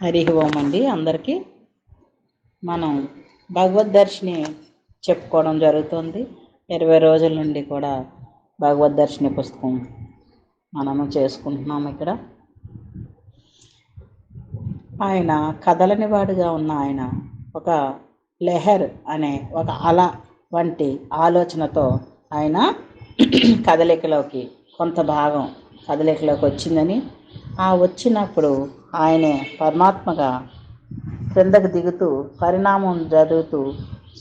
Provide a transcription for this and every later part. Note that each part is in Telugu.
హరి ఓం అండి. అందరికీ మనం భగవద్దర్శిని చెప్పుకోవడం జరుగుతుంది. 20 రోజుల నుండి కూడా భగవద్దర్శిని పుస్తకం మనము చేసుకుంటున్నాము. ఇక్కడ ఆయన కదలని వాడుగా ఉన్న ఆయన ఒక లెహర్ అనే ఒక అల వంటి ఆలోచనతో ఆయన కదలికలోకి కొంత భాగం కదలికలోకి వచ్చిందని, ఆ వచ్చినప్పుడు ఆయనే పరమాత్మగా క్రిందకు దిగుతూ పరిణామం జరుగుతూ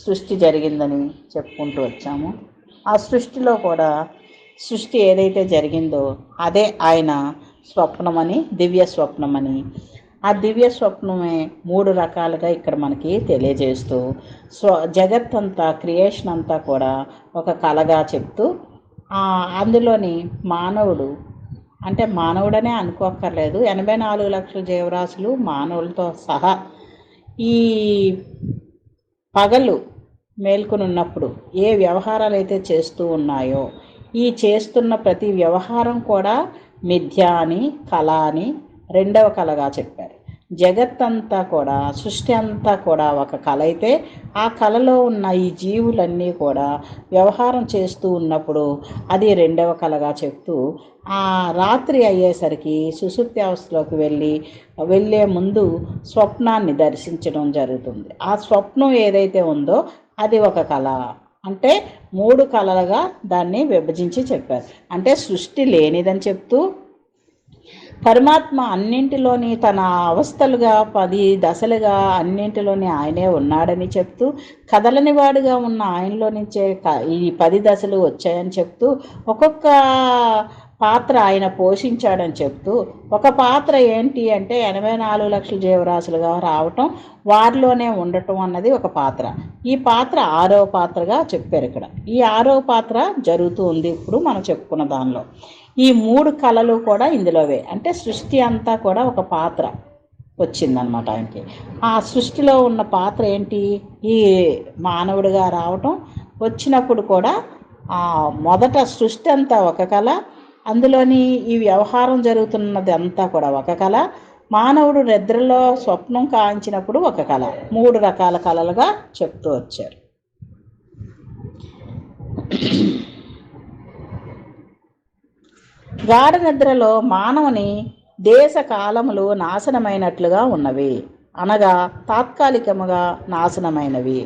సృష్టి జరిగిందని చెప్పుకుంటూ వచ్చాము. ఆ సృష్టిలో కూడా సృష్టి ఏదైతే జరిగిందో అదే ఆయన స్వప్నమని, దివ్య స్వప్నమని, ఆ దివ్య స్వప్నమే 3 రకాలుగా ఇక్కడ మనకి తెలియజేస్తూ జగత్తంతా క్రియేషన్ అంతా కూడా ఒక కళగా చెప్తూ అందులోని మానవుడు అంటే మానవుడనే అనుకోక్కర్లేదు, 84 లక్షల జీవరాశులు మానవులతో సహా ఈ పగలు మేల్కొని ఉన్నప్పుడు ఏ వ్యవహారాలు అయితే చేస్తూ ఉన్నాయో ఈ చేస్తున్న ప్రతి వ్యవహారం కూడా మిథ్య అని, కళ అని రెండవ కళగా చెప్పారు. జగత్తంతా కూడా సృష్టి అంతా కూడా ఒక కళ అయితే ఆ కళలో ఉన్న ఈ జీవులన్నీ కూడా వ్యవహారం చేస్తూ ఉన్నప్పుడు అది రెండవ కళగా చెప్తూ ఆ రాత్రి అయ్యేసరికి సుషుప్తి అవస్థలోకి వెళ్ళే ముందు స్వప్నాన్ని దర్శించడం జరుగుతుంది. ఆ స్వప్నం ఏదైతే ఉందో అది ఒక కళ. అంటే 3 కళలుగా దాన్ని విభజించి చెప్పారు. అంటే సృష్టి లేనిదని చెప్తూ పరమాత్మ అన్నింటిలోని తన అవస్థలుగా 10 దశలుగా అన్నింటిలోని ఆయనే ఉన్నాడని చెప్తూ కదలని వాడుగా ఉన్న ఆయనలో నుంచే ఈ 10 దశలు వచ్చాయని చెప్తూ ఒక్కొక్క పాత్ర ఆయన పోషించాడని చెప్తూ ఒక పాత్ర ఏంటి అంటే 84 లక్షల జీవరాశులుగా రావటం, వారిలోనే ఉండటం అన్నది ఒక పాత్ర. ఈ పాత్ర 6వ పాత్రగా చెప్పారు. ఇక్కడ ఈ 6వ పాత్ర జరుగుతూ ఉంది ఇప్పుడు మనం చెప్పుకున్న దానిలో. ఈ 3 కళలు కూడా ఇందులోవే. అంటే సృష్టి అంతా కూడా ఒక పాత్ర వచ్చిందనమాట ఆయనకి. ఆ సృష్టిలో ఉన్న పాత్ర ఏంటి? ఈ మానవుడిగా రావటం. వచ్చినప్పుడు కూడా మొదట సృష్టి అంతా ఒక కళ, అందులోని ఈ వ్యవహారం జరుగుతున్నది అంతా కూడా ఒక కళ, మానవుడు నిద్రలో స్వప్నం కాంచినప్పుడు ఒక కళ. 3 రకాల కళలుగా చెప్తూ వచ్చారు. గాఢ నిద్రలో మానవుని దేశ కాలములు నాశనమైనట్లుగా ఉన్నవి, అనగా తాత్కాలికముగా నాశనమైనవి.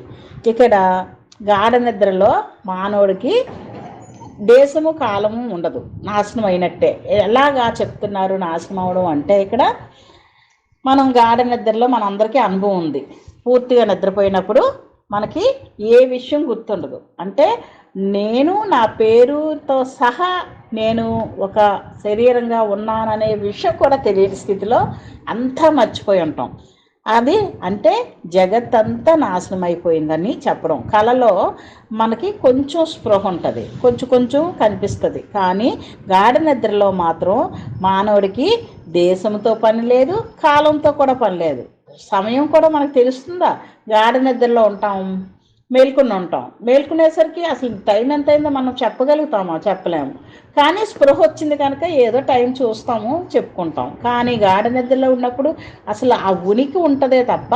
ఇక్కడ గాఢ నిద్రలో మానవుడికి దేశము కాలము ఉండదు, నాశనం అయినట్టే. ఎలాగా చెప్తున్నారు నాశనం అవడం అంటే, ఇక్కడ మనం గాఢ నిద్రలో మనందరికీ అనుభవం ఉంది. పూర్తిగా నిద్రపోయినప్పుడు మనకి ఏ విషయం గుర్తుండదు. అంటే నేను నా పేరుతో సహా నేను ఒక శరీరంగా ఉన్నాననే విషయం కూడా తెలియని స్థితిలో అంతా మర్చిపోయి ఉంటాం. అది అంటే జగత్తంతా నాశనం అయిపోయిందని చెప్పడం. కళలో మనకి కొంచెం స్పృహ ఉంటుంది, కొంచెం కనిపిస్తుంది. కానీ గాఢ నిద్రలో మాత్రం మానవుడికి దేశంతో పని లేదు, కాలంతో కూడా పని లేదు. సమయం కూడా మనకు తెలుస్తుందా? గాఢ నిద్రలో ఉంటాం, మేల్కొని ఉంటాం. మేల్కొనేసరికి అసలు టైం ఎంత అయిందో మనం చెప్పగలుగుతామా? చెప్పలేము. కానీ స్పృహ వచ్చింది కనుక ఏదో టైం చూస్తాము, చెప్పుకుంటాం. కానీ గాఢ నిద్రలో ఉన్నప్పుడు అసలు ఆ ఉనికి ఉంటుందే తప్ప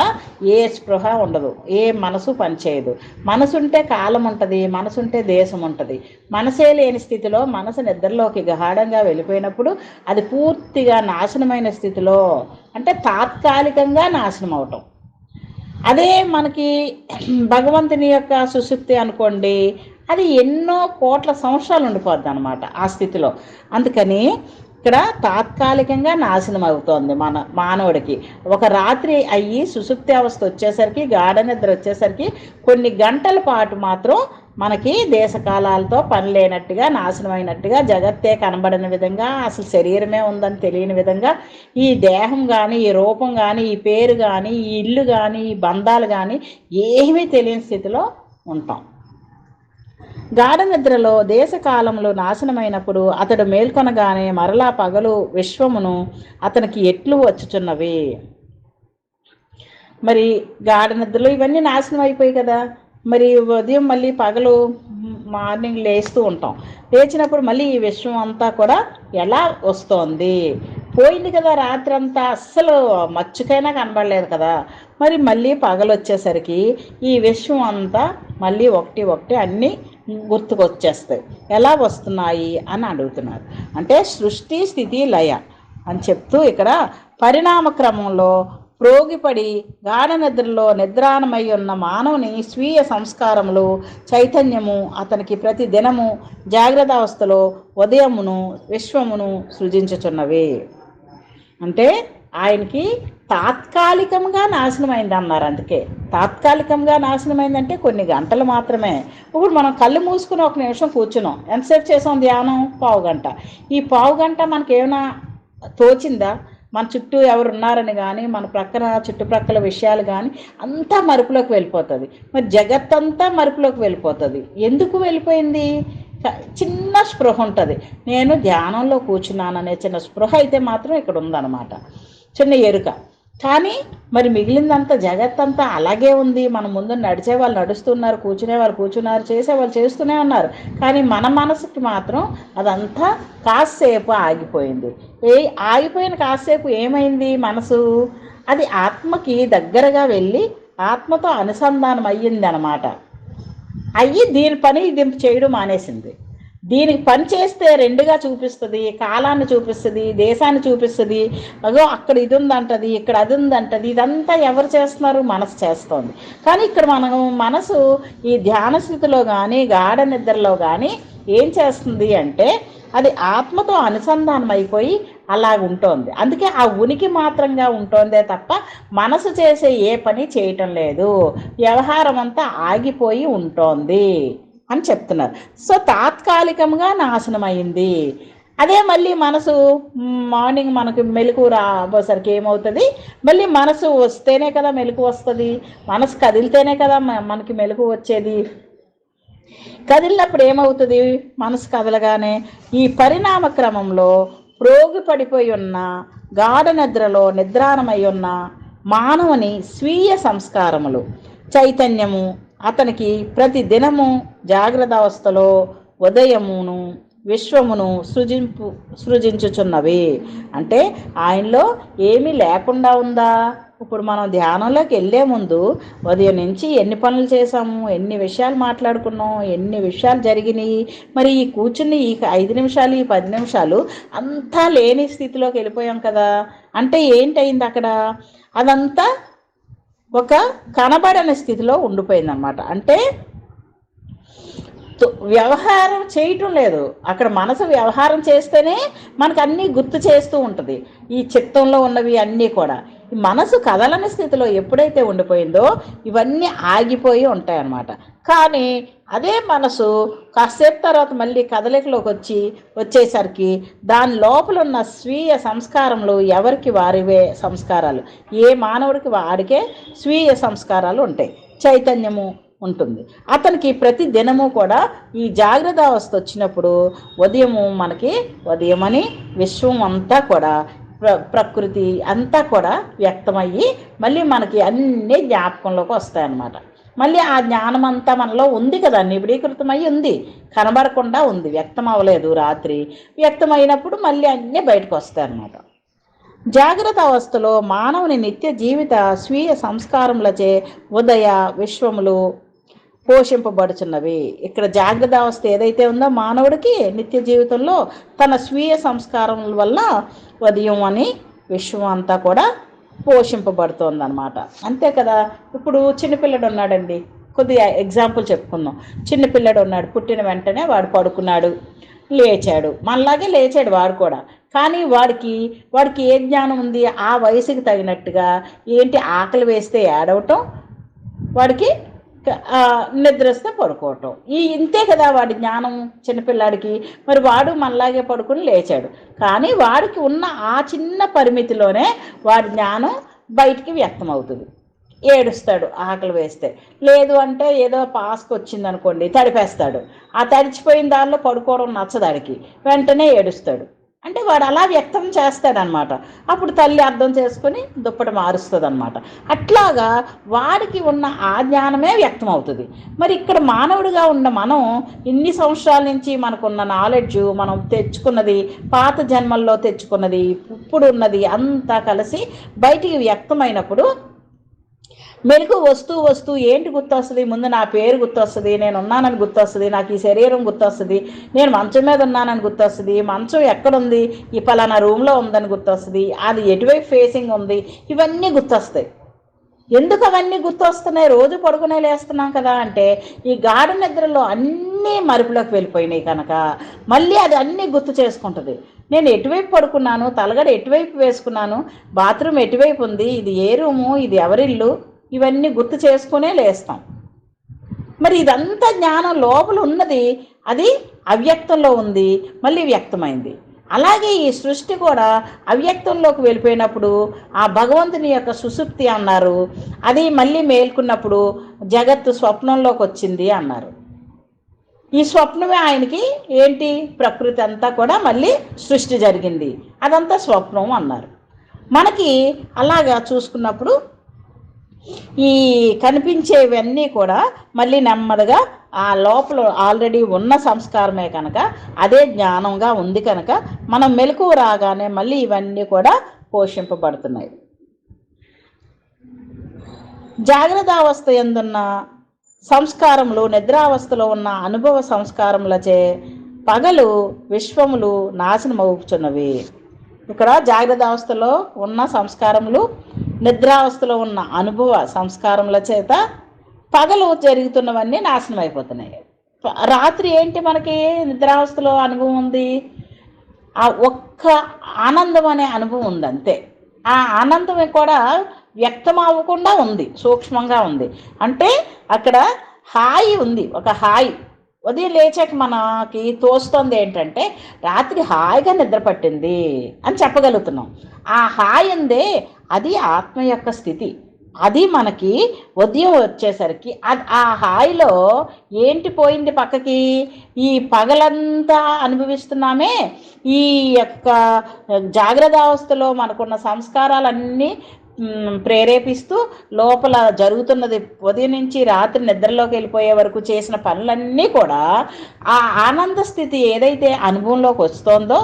ఏ స్పృహ ఉండదు, ఏ మనసు పనిచేయదు. మనసు ఉంటే కాలం ఉంటుంది, మనసు ఉంటే దేశం ఉంటుంది. మనసే లేని స్థితిలో మనసు నిద్రలోకి గాఢంగా వెళ్ళిపోయినప్పుడు అది పూర్తిగా నాశనమైన స్థితిలో, అంటే తాత్కాలికంగా నాశనం అవటం. అదే మనకి భగవంతుని యొక్క సుషుప్తి అనుకోండి, అది ఎన్నో కోట్ల సంవత్సరాలు ఉండిపోద్ది అనమాట ఆ స్థితిలో. అందుకని ఇక్కడ తాత్కాలికంగా నాశనం అవుతోంది మానవుడికి. ఒక రాత్రి అయ్యి సుషుప్తి అవస్థ వచ్చేసరికి, గాఢ నిద్ర వచ్చేసరికి కొన్ని గంటల పాటు మాత్రం మనకి దేశకాలాలతో పని లేనట్టుగా, నాశనమైనట్టుగా, జగత్తే కనబడని విధంగా, అసలు శరీరమే ఉందని తెలియని విధంగా, ఈ దేహం కానీ, ఈ రూపం కానీ, ఈ పేరు కానీ, ఈ ఇల్లు కానీ, ఈ బంధాలు కానీ ఏమీ తెలియని స్థితిలో ఉంటాం. గాఢ నిద్రలో దేశకాలంలో నాశనమైనప్పుడు అతడు మేల్కొనగానే మరలా పగలు విశ్వమును అతనికి ఎట్లు వచ్చుచున్నవి. మరి గాఢ నిద్రలో ఇవన్నీ నాశనం అయిపోయి కదా, మరి ఉదయం మళ్ళీ పగలు మార్నింగ్ లేస్తూ ఉంటాం. లేచినప్పుడు మళ్ళీ ఈ విశ్వం అంతా కూడా ఎలా వస్తోంది? పోయింది కదా రాత్రి అంతా, అస్సలు మచ్చుకైనా కనబడలేదు కదా. మరి మళ్ళీ పగలొచ్చేసరికి ఈ విశ్వం అంతా మళ్ళీ ఒకటి ఒకటి అన్నీ గుర్తుకొచ్చేస్తాయి. ఎలా వస్తున్నాయి అని అడుగుతున్నారు. అంటే సృష్టి స్థితి లయ అని చెప్తూ ఇక్కడ పరిణామ క్రమంలో ప్రోగిపడి గాఢ నిద్రలో నిద్రాణమై ఉన్న మానవుని స్వీయ సంస్కారములు చైతన్యము అతనికి ప్రతి దినము జాగ్రత్త అవస్థలో ఉదయమును విశ్వమును సృజించుచున్నవి. అంటే ఆయనకి తాత్కాలికంగా నాశనమైంది అన్నారు. అందుకే తాత్కాలికంగా నాశనమైందంటే కొన్ని గంటలు మాత్రమే. ఇప్పుడు మనం కళ్ళు మూసుకుని ఒక నిమిషం కూర్చున్నాం, ఎంతసేపు చేసాం ధ్యానం? పావుగంట. ఈ పావుగంట మనకేమైనా తోచిందా? మన చుట్టూ ఎవరు ఉన్నారని కానీ, మన ప్రక్కన చుట్టుప్రక్కల విషయాలు కానీ అంతా మరుపులోకి వెళ్ళిపోతుంది. మరి జగత్తంతా మరుపులోకి వెళ్ళిపోతుంది. ఎందుకు వెళ్ళిపోయింది? చిన్న స్పృహ ఉంటుంది. నేను ధ్యానంలో కూర్చున్నాననే చిన్న స్పృహ అయితే మాత్రం ఇక్కడ ఉందన్నమాట, చిన్న ఎరుక. కానీ మరి మిగిలిందంతా జగత్తంతా అలాగే ఉంది. మన ముందు నడిచే వాళ్ళు నడుస్తున్నారు, కూర్చునే వాళ్ళు కూర్చున్నారు, చేసే వాళ్ళు చేస్తూనే ఉన్నారు. కానీ మన మనసుకి మాత్రం అదంతా కాసేపు ఆగిపోయింది. ఆగిపోయిన కాసేపు ఏమైంది? మనసు అది ఆత్మకి దగ్గరగా వెళ్ళి ఆత్మతో అనుసంధానం అయ్యింది అనమాట. అయ్యి దీని పని ఇది చేయడం మానేసింది. దీనికి పని చేస్తే రెండుగా చూపిస్తుంది, కాలాన్ని చూపిస్తుంది, దేశాన్ని చూపిస్తుంది. అదో అక్కడ ఇది ఉందంటది, ఇక్కడ అది ఉందంటది. ఇదంతా ఎవరు చేస్తున్నారు? మనసు చేస్తోంది. కానీ ఇక్కడ మనసు ఈ ధ్యాన స్థితిలో కానీ గాఢ నిద్రలో కానీ ఏం చేస్తుంది అంటే అది ఆత్మతో అనుసంధానం అయిపోయి అలాగుంటోంది. అందుకే ఆ ఉనికి మాత్రంగా ఉంటోందే తప్ప మనసు చేసే ఏ పని చేయటం లేదు. వ్యవహారం అంతా ఆగిపోయి ఉంటోంది అని చెప్తున్నారు. సో తాత్కాలికంగా నాశనం అయింది. అదే మళ్ళీ మనసు మార్నింగ్ మనకు మెలకు రాబోసరికి ఏమవుతుంది? మళ్ళీ మనసు వస్తేనే కదా మెలకు వస్తుంది. మనసు కదిలితేనే కదా మనకి మెలకు వచ్చేది. కదిలినప్పుడు ఏమవుతుంది? మనసు కదలగానే ఈ పరిణామ క్రమంలో ప్రోగి పడిపోయి ఉన్న గాఢ నిద్రలో నిద్రాణమై ఉన్న మానవుని స్వీయ సంస్కారములు చైతన్యము అతనికి ప్రతి దినము జాగ్రత్త అవస్థలో ఉదయమును విశ్వమును సృజించుచున్నవి. అంటే ఆయనలో ఏమీ లేకుండా ఉందా? ఇప్పుడు మనం ధ్యానంలోకి వెళ్ళే ముందు ఉదయం నుంచి ఎన్ని పనులు చేసాము, ఎన్ని విషయాలు మాట్లాడుకున్నాం, ఎన్ని విషయాలు జరిగినాయి. మరి ఈ కూర్చుని ఈ 5 నిమిషాలు ఈ 10 నిమిషాలు అంతా లేని స్థితిలోకి వెళ్ళిపోయాం కదా. అంటే ఏంటయింది అక్కడ? అదంతా ఒక కనబడని స్థితిలో ఉండిపోయిందనమాట. అంటే వ్యవహారం చేయటం లేదు. అక్కడ మనసు వ్యవహారం చేస్తేనే మనకు అన్నీ గుర్తు చేస్తూ ఉంటుంది. ఈ చిత్తంలో ఉన్నవి అన్నీ కూడా ఈ మనసు కదలని స్థితిలో ఎప్పుడైతే ఉండిపోయిందో ఇవన్నీ ఆగిపోయి ఉంటాయన్నమాట. కానీ అదే మనసు కాసేపు తర్వాత మళ్ళీ కదలికలోకి వచ్చేసరికి దాని లోపల ఉన్న స్వీయ సంస్కారములు ఎవరికి వారివే సంస్కారాలు. ఏ మానవుడికి వాడికే స్వీయ సంస్కారాలు ఉంటాయి, చైతన్యము ఉంటుంది. అతనికి ప్రతి దినము కూడా ఈ జాగ్రత్త అవస్థ వచ్చినప్పుడు ఉదయము మనకి ఉదయమని విశ్వం అంతా కూడా ప్రకృతి అంతా కూడా వ్యక్తమయ్యి మళ్ళీ మనకి అన్నీ జ్ఞాపకంలోకి వస్తాయన్నమాట. మళ్ళీ ఆ జ్ఞానం అంతా మనలో ఉంది కదా, నిబిడీకృతమై ఉంది, కనబడకుండా ఉంది, వ్యక్తం అవ్వలేదు. రాత్రి వ్యక్తమైనప్పుడు మళ్ళీ అన్నీ బయటకు వస్తాయన్నమాట. జాగ్రత్త అవస్థలో మానవుని నిత్య జీవిత స్వీయ సంస్కారములచే ఉదయ విశ్వములు పోషింపబడుచున్నవి. ఇక్కడ జాగ్రత్త అవస్థ ఏదైతే ఉందో మానవుడికి నిత్య జీవితంలో తన స్వీయ సంస్కారముల వల్ల ఉదయం అని విశ్వం అంతా కూడా పోషింపబడుతోంది అనమాట. అంతే కదా. ఇప్పుడు చిన్నపిల్లడు ఉన్నాడండి, కొద్దిగా ఎగ్జాంపుల్ చెప్పుకుందాం. చిన్నపిల్లడు ఉన్నాడు, పుట్టిన వెంటనే వాడు పడుకున్నాడు, లేచాడు, మనలాగే లేచాడు వాడు కూడా. కానీ వాడికి ఏ జ్ఞానం ఉంది? ఆ వయసుకి తగినట్టుగా ఏంటి, ఆకలి వేస్తే ఏడవటం, వాడికి నిద్ర వస్తే పడుకోవటం, ఇంతే కదా వాడి జ్ఞానం చిన్నపిల్లాడికి. మరి వాడు మనలాగే పడుకుని లేచాడు. కానీ వాడికి ఉన్న ఆ చిన్న పరిమితిలోనే వాడి జ్ఞానం బయటికి వ్యక్తం అవుతుంది. ఏడుస్తాడు ఆకలి వేస్తే. లేదు అంటే ఏదో పాస్కి వచ్చింది అనుకోండి, తడిపేస్తాడు. ఆ తడిచిపోయిన దానిలో పడుకోవడం నచ్చదాడికి, వెంటనే ఏడుస్తాడు. అంటే వాడు అలా వ్యక్తం చేస్తాడనమాట. అప్పుడు తల్లి అర్థం చేసుకొని దుప్పటి మారుస్తుంది అనమాట. అట్లాగా వాడికి ఉన్న ఆ జ్ఞానమే వ్యక్తం అవుతుంది. మరి ఇక్కడ మానవుడిగా ఉన్న మనం ఇన్ని సంవత్సరాల నుంచి మనకున్న నాలెడ్జ్, మనం తెచ్చుకున్నది, పాత జన్మల్లో తెచ్చుకున్నది, ఇప్పుడు ఉన్నది అంతా కలిసి బయటికి వ్యక్తమైనప్పుడు మెలకు వస్తూ వస్తూ ఏంటి గుర్తొస్తుంది? ముందు నా పేరు గుర్తొస్తుంది, నేను ఉన్నానని గుర్తొస్తుంది, నాకు ఈ శరీరం గుర్తొస్తుంది, నేను మంచం మీద ఉన్నానని గుర్తొస్తుంది, మంచం ఎక్కడుంది, ఈ పలానా రూమ్లో ఉందని గుర్తొస్తుంది, అది ఎటువైపు ఫేసింగ్ ఉంది, ఇవన్నీ గుర్తొస్తాయి. ఎందుకు అవన్నీ గుర్తొస్తున్నాయి? రోజు పడుకునే లేస్తున్నాం కదా అంటే ఈ గాఢ నిద్రలో అన్నీ మరుపులోకి వెళ్ళిపోయినాయి కనుక మళ్ళీ అది అన్నీ గుర్తు చేసుకుంటుంది. నేను ఎటువైపు పడుకున్నాను, తలగడ ఎటువైపు వేసుకున్నాను, బాత్రూమ్ ఎటువైపు ఉంది, ఇది ఏ రూము, ఇది ఎవరిల్లు, ఇవన్నీ గుర్తు చేసుకునే లేస్తాం. మరి ఇదంతా జ్ఞానం లోపల ఉన్నది, అది అవ్యక్తంలో ఉంది, మళ్ళీ వ్యక్తమైంది. అలాగే ఈ సృష్టి కూడా అవ్యక్తంలోకి వెళ్ళిపోయినప్పుడు ఆ భగవంతుని యొక్క సుషుప్తి అన్నారు, అది మళ్ళీ మేల్కున్నప్పుడు జగత్తు స్వప్నంలోకి వచ్చింది అన్నారు. ఈ స్వప్నమే ఆయనకి ఏంటి? ప్రకృతి అంతా కూడా మళ్ళీ సృష్టి జరిగింది, అదంతా స్వప్నం అన్నారు. మనకి అలాగా చూసుకున్నప్పుడు ఈ కనిపించేవన్నీ కూడా మళ్ళీ నెమ్మదిగా ఆ లోపల ఆల్రెడీ ఉన్న సంస్కారమే కనుక అదే జ్ఞానంగా ఉంది కనుక మనం మెలకువ రాగానే మళ్ళీ ఇవన్నీ కూడా పోషింపబడుతున్నాయి. జాగ్రత్త అవస్థ ఎందున్న సంస్కారములు నిద్రావస్థలో ఉన్న అనుభవ సంస్కారములచే పగలు విశ్వములు నాశనమవుతున్నవి. ఇక్కడ జాగ్రత్త అవస్థలో ఉన్న సంస్కారములు, నిద్రావస్థలో ఉన్న అనుభవ సంస్కారముల చేత పగలు జరుగుతున్నవన్నీ నాశనం అయిపోతున్నాయి. రాత్రి ఏంటి మనకి నిద్రావస్థలో అనుభవం ఉంది? ఆ ఒక్క ఆనందం అనే అనుభవం ఉంది అంతే. ఆ ఆనందం కూడా వ్యక్తం అవ్వకుండా ఉంది, సూక్ష్మంగా ఉంది. అంటే అక్కడ హాయి ఉంది, ఒక హాయి. ఉదయం లేచాక మనకి తోస్తుంది ఏంటంటే రాత్రి హాయిగా నిద్ర పట్టింది అని చెప్పగలుగుతున్నాం. ఆ హాయి ఉందే, అది ఆత్మ యొక్క స్థితి. అది మనకి ఉదయం వచ్చేసరికి ఆ హాయిలో ఏంటి పోయింది పక్కకి? ఈ పగలంతా అనుభవిస్తున్నామే, ఈ యొక్క జాగ్రత్త అవస్థలో మనకున్న సంస్కారాలన్నీ ప్రేరేపిస్తూ లోపల జరుగుతున్నది ఉదయం నుంచి రాత్రి నిద్రలోకి వెళ్ళిపోయే వరకు చేసిన పనులన్నీ కూడా ఆ ఆనంద స్థితి ఏదైతే అనుభవంలోకి వస్తుందో,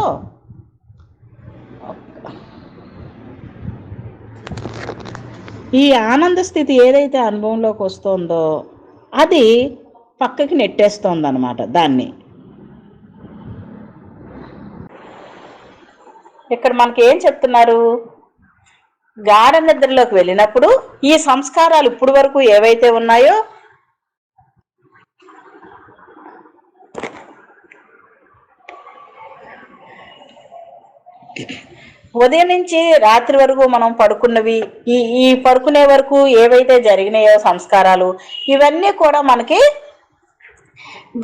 ఈ ఆనంద స్థితి ఏదైతే అనుభవంలోకి వస్తుందో అది పక్కకి నెట్టేస్తోంది అనమాట. దాన్ని ఇక్కడ మనకి ఏం చెప్తున్నారు? గాఢ నిద్రలోకి వెళ్ళినప్పుడు ఈ సంస్కారాలు ఇప్పుడు వరకు ఏవైతే ఉన్నాయో ఉదయం నుంచి రాత్రి వరకు మనం పడుకున్నవి, ఈ పడుకునే వరకు ఏవైతే జరిగినాయో సంస్కారాలు, ఇవన్నీ కూడా మనకి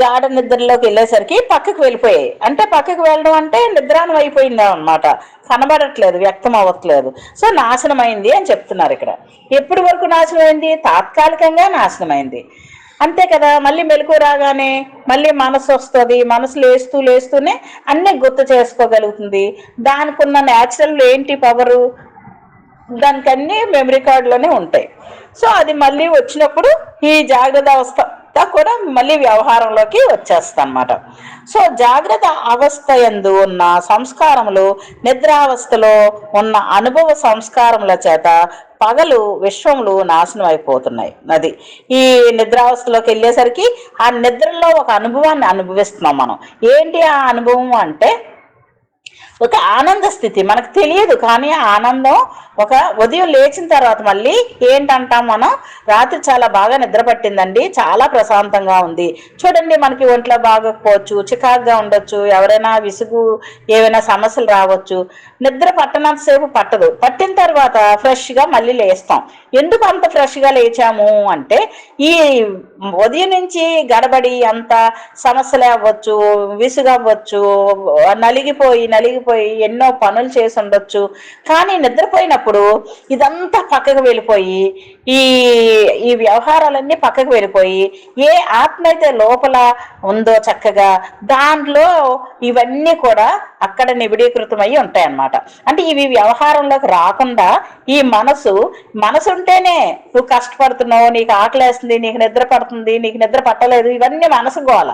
గాఢ నిద్రలోకి వెళ్ళేసరికి పక్కకు వెళ్ళిపోయాయి. అంటే పక్కకు వెళ్ళడం అంటే నిద్రానం అయిపోయిందా అనమాట, కనబడట్లేదు, వ్యక్తం అవ్వట్లేదు. సో నాశనమైంది అని చెప్తున్నారు ఇక్కడ. ఎప్పటి వరకు నాశనమైంది? తాత్కాలికంగా నాశనమైంది అంతే కదా. మళ్ళీ మెలకు రాగానే మళ్ళీ మనసు వస్తుంది, మనసు లేస్తూనే అన్నీ గుర్తు చేసుకోగలుగుతుంది. దానికి ఉన్న న్యాచురల్ ఏంటి పవరు? దానికి అన్నీ మెమరీ కార్డులోనే ఉంటాయి. సో అది మళ్ళీ వచ్చినప్పుడు ఈ జాగ్రత్త అవస్థ కూడా మళ్ళీ వ్యవహారంలోకి వచ్చేస్తా అన్నమాట. సో జాగ్రత్త అవస్థ యందు ఉన్న సంస్కారములు నిద్రావస్థలో ఉన్న అనుభవ సంస్కారముల చేత పగలు విశ్వములు నాశనం అయిపోతున్నాయి. అది ఈ నిద్రావస్థలోకి వెళ్ళేసరికి ఆ నిద్రలో ఒక అనుభవాన్ని అనుభవిస్తున్నాం మనం. ఏంటి ఆ అనుభవం అంటే ఒక ఆనంద స్థితి. మనకు తెలియదు కానీ ఆ ఆనందం ఒక ఉదయం లేచిన తర్వాత మళ్ళీ ఏంటంటాం మనం? రాత్రి చాలా బాగా నిద్ర పట్టిందండి, చాలా ప్రశాంతంగా ఉంది. చూడండి, మనకి ఒంట్లో బాగోకపోవచ్చు, చికాగ్గా ఉండొచ్చు, ఎవరైనా విసుగు, ఏవైనా సమస్యలు రావచ్చు. నిద్ర పట్టనంతసేపు పట్టదు, పట్టిన తర్వాత ఫ్రెష్గా మళ్ళీ లేస్తాం. ఎందుకు అంత ఫ్రెష్గా లేచాము అంటే ఈ ఉదయం నుంచి గడబడి అంత సమస్యలు అవ్వచ్చు, విసుగు అవ్వచ్చు, నలిగిపోయి ఎన్నో పనులు చేసి ఉండొచ్చు. కానీ నిద్రపోయినప్పుడు వెళ్ళినప్పుడు ఇదంతా పక్కకు వెళ్ళిపోయి ఈ ఈ వ్యవహారాలన్నీ పక్కకు వెళ్ళిపోయి ఏ ఆత్మ అయితే లోపల ఉందో చక్కగా దాంట్లో ఇవన్నీ కూడా అక్కడ నిబిడీకృతమై ఉంటాయన్నమాట. అంటే ఇవి వ్యవహారంలోకి రాకుండా ఈ మనసు ఉంటేనే నువ్వు కష్టపడుతున్నావు, నీకు ఆకలేస్తుంది, నీకు నిద్ర పడుతుంది, నీకు నిద్ర పట్టలేదు, ఇవన్నీ మనసు గోల.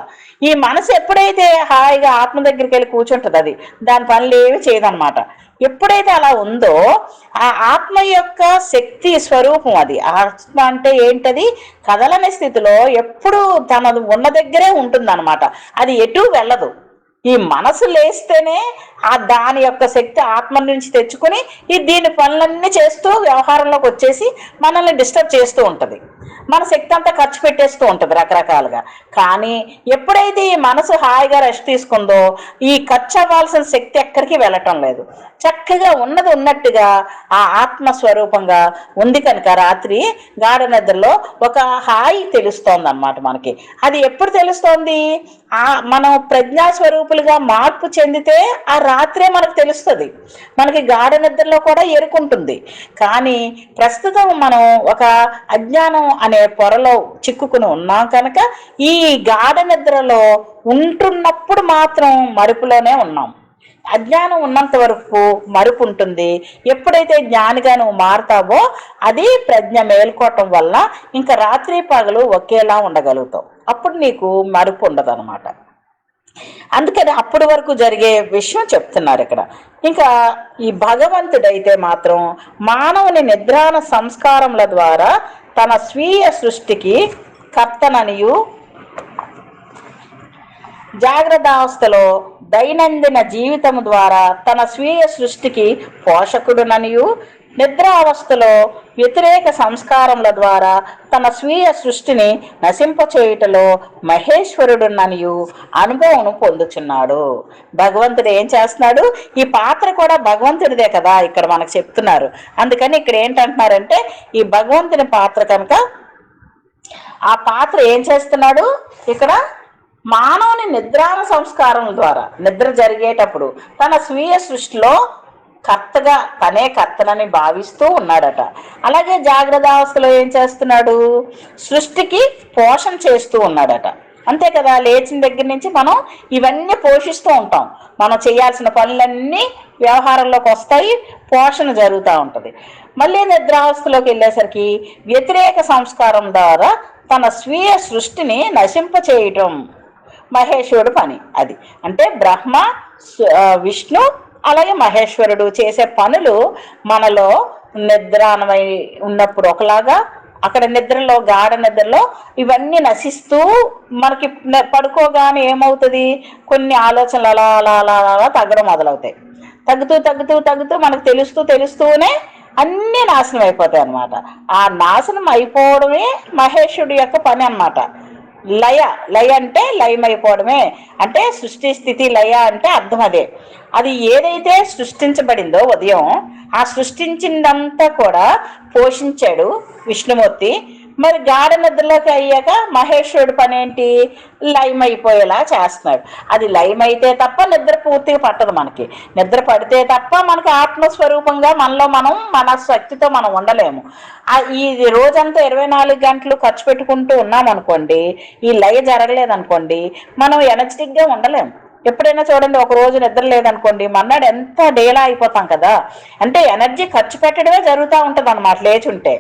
ఈ మనసు ఎప్పుడైతే హాయిగా ఆత్మ దగ్గరికి వెళ్ళి కూర్చుంటుంది అది దాని పనులు ఏమి చేయదన్నమాట. ఎప్పుడైతే అలా ఉందో ఆ ఆత్మ యొక్క శక్తి స్వరూపం అది. ఆత్మ అంటే ఏంటది? కదలని స్థితిలో ఎప్పుడు తనది ఉన్న దగ్గరే ఉంటుందన్నమాట. అది ఎటు వెళ్ళదు. ఈ మనసు లేస్తేనే ఆ దాని యొక్క శక్తి ఆత్మ నుంచి తెచ్చుకుని దీని పనులన్నీ చేస్తూ వ్యవహారంలోకి వచ్చేసి మనల్ని డిస్టర్బ్ చేస్తూ ఉంటుంది. మన శక్తి అంతా ఖర్చు పెట్టేస్తూ ఉంటుంది రకరకాలుగా. కానీ ఎప్పుడైతే ఈ మనసు హాయిగా రెస్ట్ తీసుకుందో ఈ ఖర్చు అవ్వాల్సిన శక్తి ఎక్కడికి వెళ్ళటం లేదు. చక్కగా ఉన్నది ఉన్నట్టుగా ఆ ఆత్మస్వరూపంగా ఉంది కనుక రాత్రి గాఢ నిద్రలో ఒక హాయి తెలుస్తోంది అన్నమాట మనకి. అది ఎప్పుడు తెలుస్తోంది? మనం ప్రజ్ఞాస్వరూపులుగా మార్పు చెందితే ఆ రాత్రే మనకు తెలుస్తుంది. మనకి గాఢ నిద్రలో కూడా ఎరుకుంటుంది. కానీ ప్రస్తుతం మనం ఒక అజ్ఞానం అనే పొరలో చిక్కుకుని ఉన్నాం కనుక ఈ గాఢ నిద్రలో ఉంటున్నప్పుడు మాత్రం మరుపులోనే ఉన్నాం. అజ్ఞానం ఉన్నంత వరకు మరుపు ఉంటుంది. ఎప్పుడైతే జ్ఞానిగా నువ్వు మారుతావో అది ప్రజ్ఞ మేల్కోవటం వల్ల ఇంకా రాత్రి పగలు ఒకేలా ఉండగలుగుతావు. అప్పుడు నీకు మరుపు ఉండదు అనమాట. అందుకని అప్పటి వరకు జరిగే విషయం చెప్తున్నారు ఇక్కడ. ఇంకా ఈ భగవంతుడైతే మాత్రం మానవుని నిద్రాన సంస్కారముల ద్వారా తన స్వీయ సృష్టికి కర్తననియు జాగ్రత్తావస్థలో దైనందిన జీవితం ద్వారా తన స్వీయ సృష్టికి పోషకుడుననియు నిద్రావస్థలో వ్యతిరేక సంస్కారముల ద్వారా తన స్వీయ సృష్టిని నశింపచేయుటలో మహేశ్వరుడుననియు అనుభవం పొందుచున్నాడు. భగవంతుడు ఏం చేస్తున్నాడు? ఈ పాత్ర కూడా భగవంతుడిదే కదా ఇక్కడ మనకు చెప్తున్నారు. అందుకని ఇక్కడ ఏంటంటున్నారంటే ఈ భగవంతుని పాత్ర కనుక ఆ పాత్ర ఏం చేస్తున్నాడు ఇక్కడ? మానవుని నిద్రాన సంస్కారం ద్వారా నిద్ర జరిగేటప్పుడు తన స్వీయ సృష్టిలో కర్తగా తనే కర్తనని భావిస్తూ ఉన్నాడట. అలాగే జాగ్రత్తావస్థలో ఏం చేస్తున్నాడు? సృష్టికి పోషణ చేస్తూ ఉన్నాడట. అంతే కదా, లేచిన దగ్గర నుంచి మనం ఇవన్నీ పోషిస్తూ ఉంటాం. మనం చేయాల్సిన పనులన్నీ వ్యవహారంలోకి వస్తాయి, పోషణ జరుగుతూ ఉంటుంది. మళ్ళీ నిద్రావస్థలోకి వెళ్ళేసరికి వ్యతిరేక సంస్కారం ద్వారా తన స్వీయ సృష్టిని నశింపచేయటం మహేశ్వరుడు పని. అది అంటే బ్రహ్మ, విష్ణు అలాగే మహేశ్వరుడు చేసే పనులు మనలో నిద్రానమై ఉన్నప్పుడు ఒకలాగా, అక్కడ నిద్రలో గాఢ నిద్రలో ఇవన్నీ నశిస్తూ మనకి పడుకోగానే ఏమవుతుంది? కొన్ని ఆలోచనలు అలా అలా అలా అలా తగ్గడం మొదలవుతాయి. తగ్గుతూ తగ్గుతూ తగ్గుతూ మనకు తెలుస్తూనే అన్నీ నాశనం అయిపోతాయి అన్నమాట. ఆ నాశనం అయిపోవడమే మహేశ్వరుడు యొక్క పని అన్నమాట. లయ అంటే లయమైపోవడమే. అంటే సృష్టి స్థితి లయ అంటే అర్థం అదే. అది ఏదైతే సృష్టించబడిందో ఉదయం ఆ సృష్టించిందంతా కూడా పోషించాడు విష్ణుమూర్తి. మరి గాఢ నిద్రలోకి అయ్యాక మహేశ్వరుడు పని ఏంటి? లయమైపోయేలా చేస్తున్నాడు. అది లయమైతే తప్ప నిద్ర పూర్తిగా పట్టదు మనకి. నిద్ర పడితే తప్ప మనకి ఆత్మస్వరూపంగా మనలో మనం మన శక్తితో మనం ఉండలేము. ఈ రోజంతా 24 గంటలు ఖర్చు పెట్టుకుంటూ ఉన్నాం అనుకోండి, ఈ లయ జరగలేదనుకోండి, మనం ఎనర్జెటిక్గా ఉండలేము. ఎప్పుడైనా చూడండి, ఒక రోజు నిద్ర లేదనుకోండి, మన్నాడు ఎంత డేలా అయిపోతాం కదా. అంటే ఎనర్జీ ఖర్చు పెట్టడమే జరుగుతూ ఉంటుంది అన్నమాట లేచుంటే.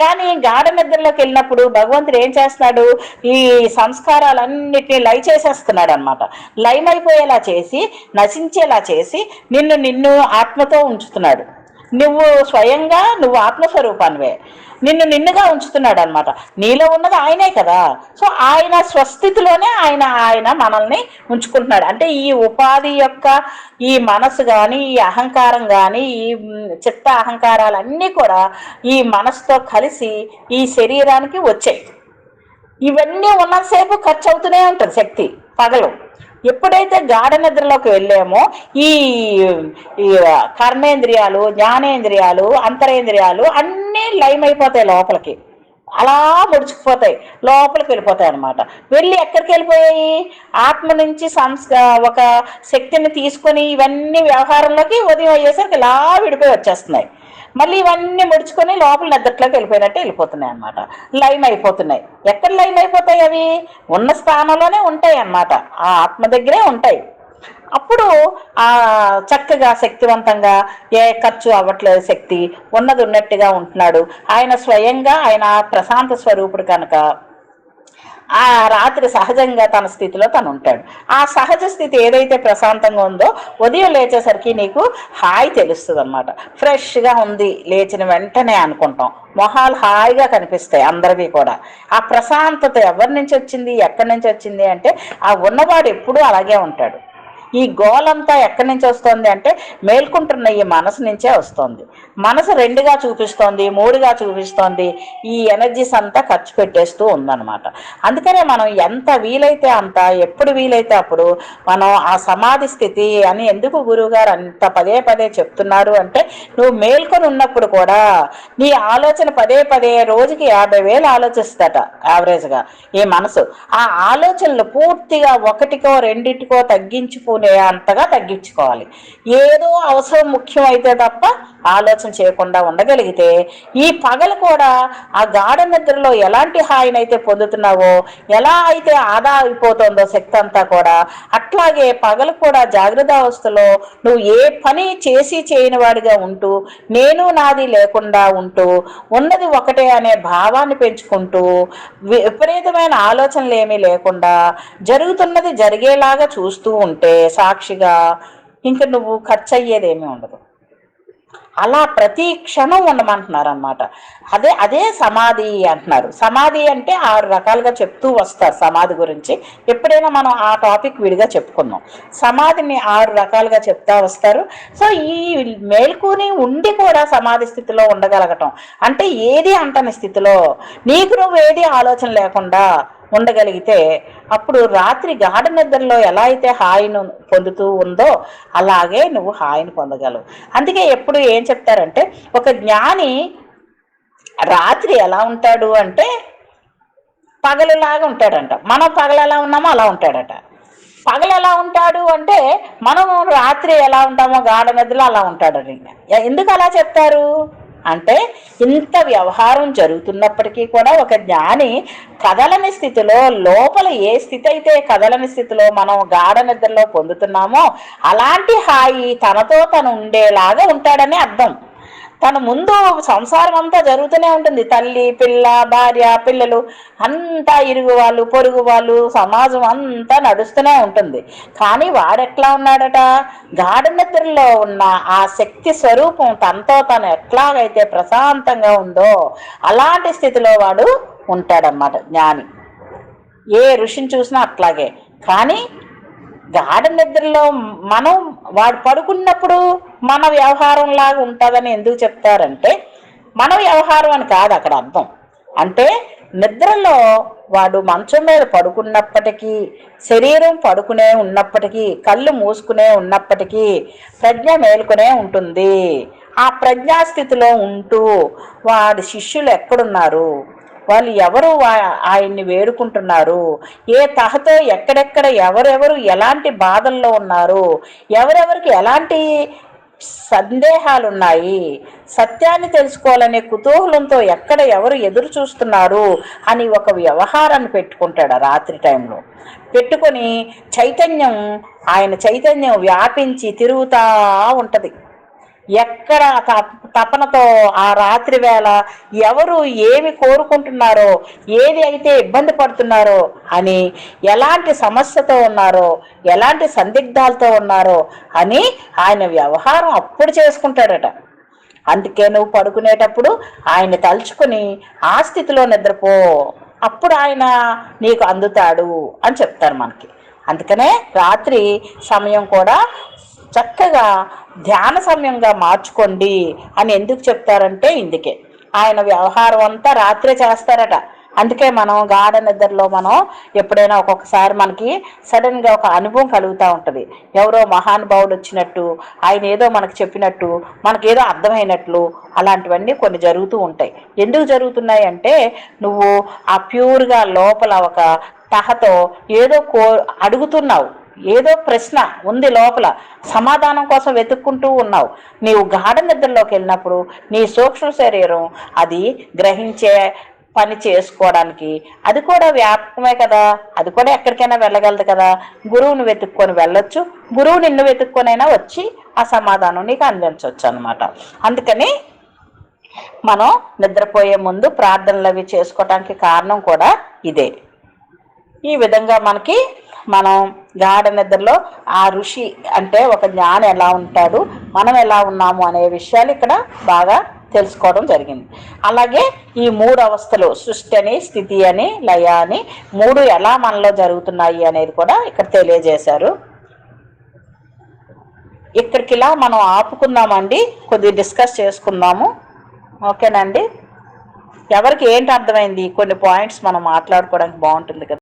కానీ గాఢ నిద్రలోకి వెళ్ళినప్పుడు భగవంతుడు ఏం చేస్తున్నాడు? ఈ సంస్కారాలన్నిటినీ లయ చేసేస్తున్నాడు అనమాట. లయమైపోయేలా చేసి, నశించేలా చేసి నిన్ను ఆత్మతో ఉంచుతున్నాడు. నువ్వు స్వయంగా నువ్వు ఆత్మస్వరూపానివే, నిన్నుగా ఉంచుతున్నాడు అనమాట. నీలో ఉన్నది ఆయనే కదా. సో ఆయన స్వస్థితిలోనే ఆయన మనల్ని ఉంచుకుంటున్నాడు. అంటే ఈ ఉపాధి యొక్క ఈ మనసు కానీ, ఈ అహంకారం కానీ, ఈ చిత్త అహంకారాలన్నీ కూడా ఈ మనసుతో కలిసి ఈ శరీరానికి వచ్చాయి. ఇవన్నీ ఉన్నంతసేపు ఖర్చు అవుతూనే ఉంటుంది శక్తి పగలు. ఎప్పుడైతే గాఢ నిద్రలోకి వెళ్ళామో ఈ కర్మేంద్రియాలు, జ్ఞానేంద్రియాలు, అంతరేంద్రియాలు అన్నీ లయమైపోతాయి లోపలికి. అలా ముడుచుకుపోతాయి, లోపలికి వెళ్ళిపోతాయి అనమాట. వెళ్ళి ఎక్కడికి వెళ్ళిపోయాయి? ఆత్మ నుంచి ఒక శక్తిని తీసుకొని ఇవన్నీ వ్యవహారంలోకి ఉదయం అయ్యేసరికి ఇలా విడిపోయి వచ్చేస్తున్నాయి. మళ్ళీ ఇవన్నీ ముడుచుకొని లోపల నిద్రలోకి వెళ్ళిపోయినట్టే వెళ్ళిపోతున్నాయి అన్నమాట. లైన్ అయిపోతున్నాయి. ఎక్కడ లైన్ అయిపోతాయి? అవి ఉన్న స్థానంలోనే ఉంటాయి అన్నమాట, ఆ ఆత్మ దగ్గరే ఉంటాయి. అప్పుడు ఆ చక్కగా శక్తివంతంగా ఏ ఖర్చు అవ్వట్లేదు, శక్తి ఉన్నది ఉన్నట్టుగా ఉంటున్నాడు. ఆయన స్వయంగా ఆయన ప్రశాంత స్వరూపుడు కనుక ఆ రాత్రి సహజంగా తన స్థితిలో తను ఉంటాడు. ఆ సహజ స్థితి ఏదైతే ప్రశాంతంగా ఉందో ఉదయం లేచేసరికి నీకు హాయి తెలుస్తుంది అనమాట. ఫ్రెష్గా ఉంది లేచిన వెంటనే అనుకుంటాం, మొహాలు హాయిగా కనిపిస్తాయి అందరివి కూడా. ఆ ప్రశాంతత ఎవరి నుంచి వచ్చింది, ఎక్కడి నుంచి వచ్చింది అంటే ఆ ఉన్నవాడు ఎప్పుడూ అలాగే ఉంటాడు. ఈ గోలంతా ఎక్కడి నుంచి వస్తుంది అంటే మేల్కుంటున్న ఈ మనసు నుంచే వస్తుంది. మనసు 2గా చూపిస్తోంది, 3గా చూపిస్తోంది. ఈ ఎనర్జీస్ అంతా ఖర్చు పెట్టేస్తూ ఉందన్నమాట. అందుకనే మనం ఎంత వీలైతే అంత, ఎప్పుడు వీలైతే అప్పుడు మనం ఆ సమాధి స్థితి అని ఎందుకు గురువుగారు అంత పదే పదే చెప్తున్నారు అంటే, నువ్వు మేల్కొని ఉన్నప్పుడు కూడా నీ ఆలోచన పదే పదే రోజుకి 50,000 ఆలోచిస్తట యావరేజ్గా ఈ మనసు. ఆ ఆలోచనలు పూర్తిగా 1కో 2కో తగ్గించుకునే అంతగా తగ్గించుకోవాలి. ఏదో అవసరం ముఖ్యమైతే తప్ప ఆలోచన చేయకుండా ఉండగలిగితే ఈ పగలు కూడా ఆ గాఢ నిద్రలో ఎలాంటి హాయినైతే పొందుతున్నావో, ఎలా అయితే ఆదా అయిపోతుందో శక్తి అంతా కూడా, అట్లాగే పగలు కూడా జాగ్రత్త అవస్థలో నువ్వు ఏ పని చేసి చేయని వాడిగా ఉంటూ, నేను నాది లేకుండా ఉంటూ, ఉన్నది ఒకటే అనే భావాన్ని పెంచుకుంటూ, విపరీతమైన ఆలోచనలు ఏమీ లేకుండా జరుగుతున్నది జరిగేలాగా చూస్తూ ఉంటే సాక్షిగా ఇంక నువ్వు ఖర్చు అయ్యేదేమీ ఉండదు. అలా ప్రతి క్షణం ఉండమంటున్నారు అన్నమాట. అదే సమాధి అంటున్నారు. సమాధి అంటే 6 రకాలుగా చెప్తూ వస్తారు సమాధి గురించి. ఎప్పుడైనా మనం ఆ టాపిక్ విడిగా చెప్పుకుందాం. సమాధిని 6 రకాలుగా చెప్తా వస్తారు. సో ఈ మేల్కొని ఉండి కూడా సమాధి స్థితిలో ఉండగలగటం అంటే ఏది అంటని స్థితిలో నీకు నువ్వు ఏది ఆలోచన లేకుండా ఉండగలిగితే అప్పుడు రాత్రి గాఢ నిద్రలో ఎలా అయితే హాయిని పొందుతూ ఉందో అలాగే నువ్వు హాయిని పొందగలవు. అందుకే ఎప్పుడు ఏం చెప్తారంటే, ఒక జ్ఞాని రాత్రి ఎలా ఉంటాడు అంటే పగలులాగా ఉంటాడంట. మనం పగలు ఎలా ఉన్నామో అలా ఉంటాడట. పగలు ఎలా ఉంటాడు అంటే మనం రాత్రి ఎలా ఉంటామో గాఢ నిద్రలో అలా ఉంటాడని. ఎందుకు అలా చెప్తారు అంటే, ఇంత వ్యవహారం జరుగుతున్నప్పటికీ కూడా ఒక జ్ఞాని కదలని స్థితిలో, లోపల ఏ స్థితి అయితే కదలని స్థితిలో మనం గాఢ నిద్రలో పొందుతున్నామో అలాంటి హాయి తనతో తను ఉండేలాగా ఉంటాడని అర్థం. తన ముందు సంసారం అంతా జరుగుతూనే ఉంటుంది. తల్లి, పిల్ల, భార్య, పిల్లలు అంతా, ఇరుగు వాళ్ళు, పొరుగు వాళ్ళు, సమాజం అంతా నడుస్తూనే ఉంటుంది. కానీ వాడెట్లా ఉన్నాడట, గాఢ నిద్రలో ఉన్న ఆ శక్తి స్వరూపం తనతో తను ఎట్లాగైతే ప్రశాంతంగా ఉందో అలాంటి స్థితిలో వాడు ఉంటాడనమాట జ్ఞాని. ఏ ఋషిని చూసినా అట్లాగే. కానీ గాఢ నిద్రలో మనం వాడు పడుకున్నప్పుడు మన వ్యవహారం లాగా ఉంటుందని ఎందుకు చెప్తారంటే, మన వ్యవహారం అని కాదు అక్కడ అర్థం. అంటే నిద్రలో వాడు మంచం మీద పడుకున్నప్పటికీ, శరీరం పడుకునే ఉన్నప్పటికీ, కళ్ళు మూసుకునే ఉన్నప్పటికీ ప్రజ్ఞ మేలుకునే ఉంటుంది. ఆ ప్రజ్ఞాస్థితిలో ఉంటూ వాడి శిష్యులు ఎక్కడున్నారు, వాళ్ళు ఎవరు ఆయన్ని వేడుకుంటున్నారు, ఏ తహతో ఎక్కడెక్కడ ఎవరెవరు ఎలాంటి బాధల్లో ఉన్నారు, ఎవరెవరికి ఎలాంటి సందేహాలు ఉన్నాయి, సత్యాన్ని తెలుసుకోవాలనే కుతూహలంతో ఎక్కడ ఎవరు ఎదురు చూస్తున్నారు అని ఒక వ్యవహారాన్ని పెట్టుకుంటాడు రాత్రి టైంలో. పెట్టుకొని ఆయన చైతన్యం వ్యాపించి తిరుగుతూ ఉంటుంది. ఎక్కడ తపనతో ఆ రాత్రి వేళ ఎవరు ఏమి కోరుకుంటున్నారో, ఏది అయితే ఇబ్బంది పడుతున్నారో అని, ఎలాంటి సమస్యతో ఉన్నారో, ఎలాంటి సందిగ్ధాలతో ఉన్నారో అని ఆయన వ్యవహారం అప్పుడు చేసుకుంటాడట. అందుకే నువ్వు పడుకునేటప్పుడు ఆయన తలుచుకుని ఆ స్థితిలో నిద్రపో, అప్పుడు ఆయన నీకు అందుతాడు అని చెప్తారు మనకి. అందుకనే రాత్రి సమయం కూడా చక్కగా ధ్యాన సమయంగా మార్చుకోండి అని ఎందుకు చెప్తారంటే, ఇందుకే ఆయన వ్యవహారం అంతా రాత్రే చేస్తారట. అందుకే మనం గాఢ నిద్రలో మనం ఎప్పుడైనా ఒక్కొక్కసారి మనకి సడన్గా ఒక అనుభవం కలుగుతూ ఉంటుంది. ఎవరో మహానుభావుడు వచ్చినట్టు, ఆయన ఏదో మనకు చెప్పినట్టు, మనకేదో అర్థమైనట్లు, అలాంటివన్నీ కొన్ని జరుగుతూ ఉంటాయి. ఎందుకు జరుగుతున్నాయి అంటే, నువ్వు ఆ ప్యూర్గా లోపల ఒక తహతో ఏదో అడుగుతున్నావు, ఏదో ప్రశ్న ఉంది లోపల, సమాధానం కోసం వెతుక్కుంటూ ఉన్నావు. నీవు గాఢ నిద్రలోకి వెళ్ళినప్పుడు నీ సూక్ష్మ శరీరం అది గ్రహించే పని చేసుకోవడానికి అది కూడా వ్యాపకమే కదా, అది కూడా ఎక్కడికైనా వెళ్ళగలదు కదా. గురువుని వెతుక్కొని వెళ్ళొచ్చు, గురువు నిన్ను వెతుక్కొనైనా వచ్చి ఆ సమాధానం నీకు అందించవచ్చు అనమాట. అందుకని మనం నిద్రపోయే ముందు ప్రార్థనలు అవి చేసుకోవటానికి కారణం కూడా ఇదే. ఈ విధంగా మనం గాఢ నిద్రలో ఆ ఋషి అంటే ఒక జ్ఞాని ఎలా ఉంటాడు, మనం ఎలా ఉన్నాము అనే విషయాలు ఇక్కడ బాగా తెలుసుకోవడం జరిగింది. అలాగే ఈ 3 అవస్థలు, సృష్టి అని, స్థితి అని, లయ అని 3 ఎలా మనలో జరుగుతున్నాయి అనేది కూడా ఇక్కడ తెలియజేశారు. ఇక్కడికి ఇలా మనం ఆపుకుందామండి, కొద్దిగా డిస్కస్ చేసుకుందాము. ఓకేనండి. ఎవరికి ఏంటి అర్థమైంది, కొన్ని పాయింట్స్ మనం మాట్లాడుకోవడానికి బాగుంటుంది కదా.